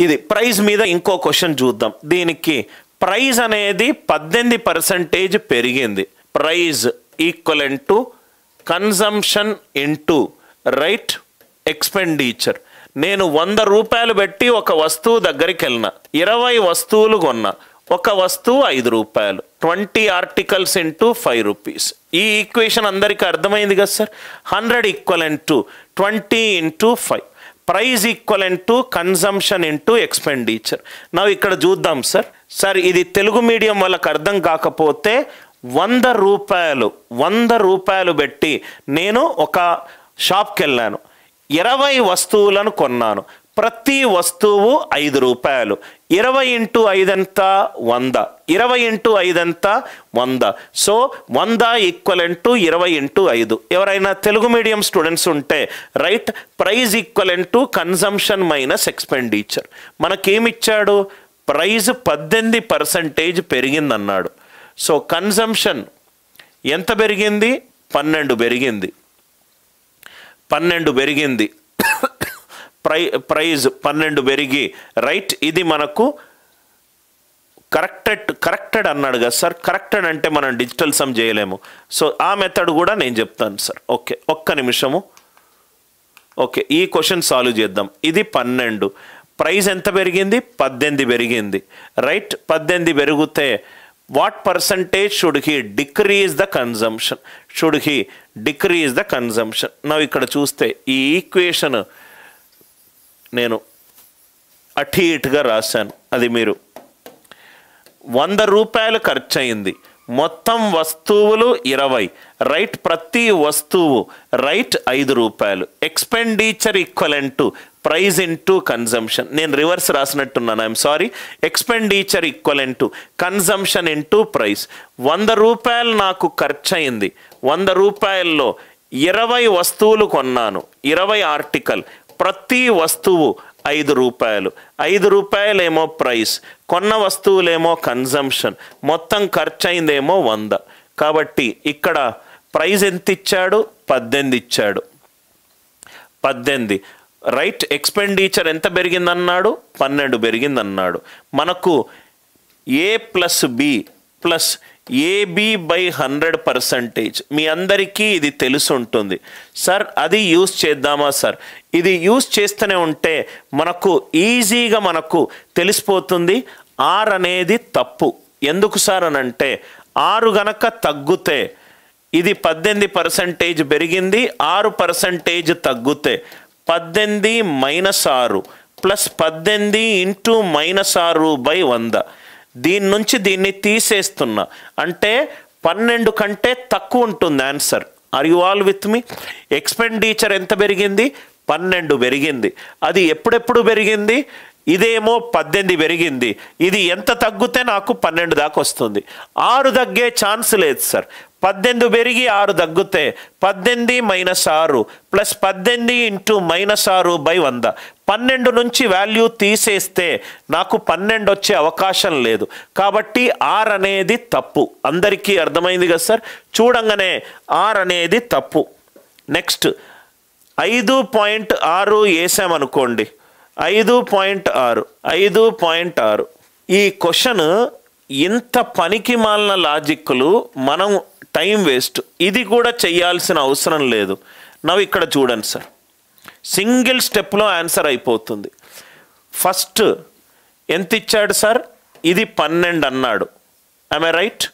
ఇది ప్రైస్ మీద ఇంకో క్వశ్చన్ చూద్దాం. దీనికి ప్రైస్ అనేది 18% పెరిగింది. Price equivalent to consumption into right expenditure. నేను 100 రూపాయలు పెట్టి ఒక వస్తువు దగ్గరికి వెళ్ళిన, 20 వస్తువులు కొన్నా, ఒక వస్తువు 5 రూపాయలు, 20 ఆర్టికల్స్ ఇంటూ 5 రూపీస్. ఈ ఈక్వేషన్ అందరికీ అర్థమైంది కదా sir. 100 equivalent to 20 into 5, price equivalent to consumption into expenditure. నా ఇక్కడ చూద్దాం సార్. సార్ ఇది తెలుగు మీడియం వాళ్ళకి అర్థం కాకపోతే 100 రూపాయలు పెట్టి నేను ఒక షాప్కి వెళ్ళాను, 20 వస్తువులను కొన్నాను, ప్రతి వస్తువు 5 రూపాయలు. 20 ఇంటూ 5 ఎంత? 100. 20 ఇంటూ 5 ఎంత? 100. So 100 equivalent to 20 into 5. ఎవరైనా తెలుగు మీడియం స్టూడెంట్స్ ఉంటే right, price equivalent to consumption minus expenditure. మనకేమిచ్చాడు? ప్రైస్ 18% పెరిగిందన్నాడు. సో కన్జంప్షన్ ఎంత పెరిగింది? 12 పెరిగింది. 12 పెరిగింది. ప్రైజ్ 12 పెరిగి రైట్, ఇది మనకు కరెక్టెడ్ అన్నాడు కదా సార్. కరెక్టెడ్ అంటే మనం డిజిటల్ సమ్ చేయలేము. సో ఆ మెథడ్ కూడా నేను చెప్తాను సార్. ఓకే, ఒక్క నిమిషము. ఓకే, ఈ క్వశ్చన్ సాల్వ్ చేద్దాం. ఇది 12, ప్రైస్ ఎంత పెరిగింది? 18 పెరిగింది. రైట్, 18 పెరిగితే what percentage should he decrease the consumption? Should he decrease the consumption? Now ఇక్కడ చూస్తే ఈ ఈక్వేషన్ నేను అటు ఇటుగా రాశాను. అది మీరు 100 రూపాయలు ఖర్చు అయింది, మొత్తం వస్తువులు 20 రైట్, ప్రతి వస్తువు రైట్ 5 రూపాయలు. Expenditure equivalent to price into consumption. నేను రివర్స్ రాసినట్టున్నాను, I'm sorry. Expenditure equivalent to consumption into price. 100 రూపాయలు నాకు ఖర్చు అయింది, 100 రూపాయల్లో 20 వస్తువులు కొన్నాను, 20 ఆర్టికల్, ప్రతి వస్తువు 5 రూపాయలు. 5 రూపాయలేమో ప్రైస్, కొన్న వస్తువులేమో కన్జంప్షన్, మొత్తం ఖర్చు అయిందేమో 100. కాబట్టి ఇక్కడ ప్రైస్ ఎంత ఇచ్చాడు? 18 ఇచ్చాడు. 18 రైట్. ఎక్స్పెండిచర్ ఎంత పెరిగిందన్నాడు? 12 పెరిగిందన్నాడు. మనకు A plus B plus AB by 100%. మీ అందరికీ ఇది తెలిసి ఉంటుంది సార్. అది యూస్ చేద్దామా సార్? ఇది యూస్ చేస్తూనే ఉంటే మనకు ఈజీగా మనకు తెలిసిపోతుంది ఆర్ అనేది తప్పు. ఎందుకు సార్ అని అంటే 6 గనక తగ్గితే ఇది 18% పెరిగింది, 6% తగ్గితే 18 minus 6 plus 18 into minus 6 by 100. దీని నుంచి దీన్ని తీసేస్తున్నా అంటే 12 కంటే తక్కువ ఉంటుంది answer. Are you all with me? Expenditure ఎంత పెరిగింది? 12 పెరిగింది. అది ఎప్పుడెప్పుడు పెరిగింది? ఇదేమో 18 పెరిగింది. ఇది ఎంత తగ్గితే నాకు 12 దాకా వస్తుంది. 6 తగ్గే ఛాన్స్ లేదు సార్. 18 పెరిగి 6 తగ్గితే 18 minus 6 plus 18 into minus 6 by 100. 12 నుంచి వాల్యూ తీసేస్తే నాకు 12 వచ్చే అవకాశం లేదు. కాబట్టి ఆర్ అనేది తప్పు. అందరికీ అర్థమైంది కదా సార్? చూడంగానే ఆర్ అనేది తప్పు. నెక్స్ట్ 5.6 వేసామనుకోండి, 5.6 ఈ క్వశ్చన్ ఇంత పనికి మాలిన లాజిక్లు మనం టైం వేస్ట్. ఇది కూడా చేయాల్సిన అవసరం లేదు. నవ్వు ఇక్కడ చూడండి సార్, సింగిల్ స్టెప్లో ఆన్సర్ అయిపోతుంది. ఫస్ట్ ఎంత ఇచ్చాడు సార్? ఇది 12 అన్నాడు. I'm I right?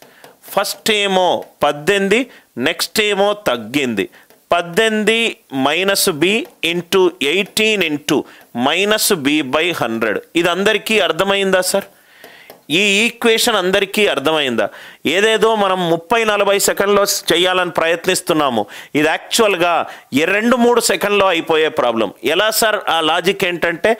ఫస్ట్ ఏమో 18, నెక్స్ట్ ఏమో తగ్గింది. 18 minus B into 18 into minus B by 100. ఇది అందరికీ అర్థమైందా సార్? ఈ ఈక్వేషన్ అందరికీ అర్థమైందా? ఏదేదో మనం 30-40 సెకండ్లో చేయాలని ప్రయత్నిస్తున్నాము. ఇది యాక్చువల్గా 2-3 సెకండ్లో అయిపోయే ప్రాబ్లం. ఎలా సార్? ఆ లాజిక్ ఏంటంటే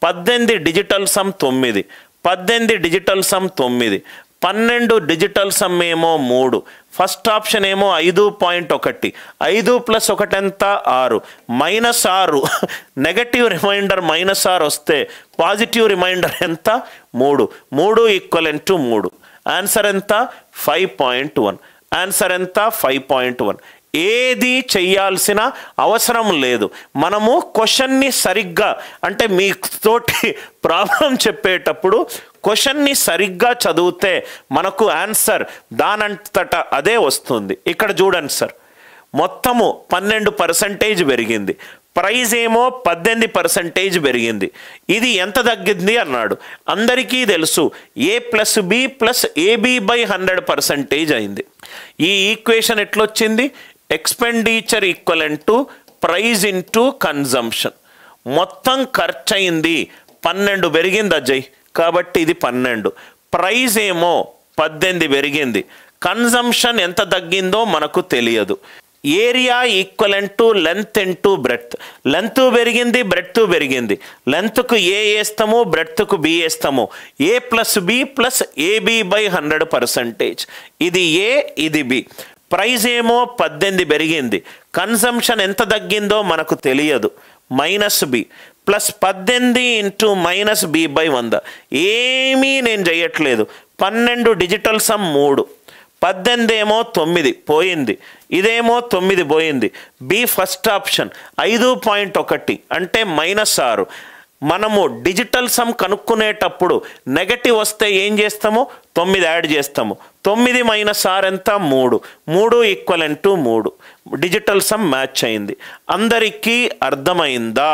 18 digital sum 9, 18 digital sum 9, 12 digital sum ఏమో 3. ఫస్ట్ ఆప్షన్ ఏమో 5.1, 5 ప్లస్ 1 ఎంత? 6, మైనస్ 6 నెగటివ్ రిమైండర్ మైనస్ 6 వస్తే పాజిటివ్ రిమైండర్ ఎంత? 3. 3 ఈక్వలెంట్ టు 3. ఆన్సర్ ఎంత? 5.1. ఆన్సర్ ఎంత? 5.1. ఏది చెయ్యాల్సిన అవసరం లేదు. మనము క్వశ్చన్ని సరిగ్గా, అంటే మీతోటి ప్రాబ్లం చెప్పేటప్పుడు క్వశ్చన్ని సరిగ్గా చదివితే మనకు ఆన్సర్ దానంతట అదే వస్తుంది. ఇక్కడ చూడండి సార్, మొత్తము 12% పెరిగింది, ప్రైజ్ ఏమో 18% పెరిగింది. ఇది ఎంత తగ్గింది అన్నాడు. అందరికీ తెలుసు A+B+AB/100% అయింది. ఈ ఈక్వేషన్ ఎట్లొచ్చింది? Expenditure equivalent to price into consumption. మొత్తం ఖర్చు అయింది 12 పెరిగింది అజయ్, కాబట్టి ఇది 12. ప్రైజ్ ఏమో 18 పెరిగింది. కన్జంప్షన్ ఎంత తగ్గిందో మనకు తెలియదు. Area equivalent to length into breadth. Length పెరిగింది, బ్రెడ్త్ పెరిగింది. లెంత్కు ఏ వేస్తాము, బ్రెడ్త్కు బి వేస్తాము. A+B+AB/100%. ఇది ఏ, ఇది బి. ప్రైజ్ ఏమో 18 పెరిగింది. కన్సంప్షన్ ఎంత తగ్గిందో మనకు తెలియదు. -B +18 into -B/100. ఏమీ నేను చేయట్లేదు. 12 డిజిటల్ సమ్ 3. 18 ఏమో 9 పోయింది, ఇదేమో 9 పోయింది. బి ఫస్ట్ ఆప్షన్ 5.1 అంటే -6. మనము డిజిటల్ సమ్ కనుక్కునేటప్పుడు నెగటివ్ వస్తే ఏం చేస్తాము? 9 యాడ్ చేస్తాము. 9 - 6 ఎంత? 3. 3 = 3. డిజిటల్ సమ్ మ్యాచ్ అయింది. అందరికీ అర్థమైందా?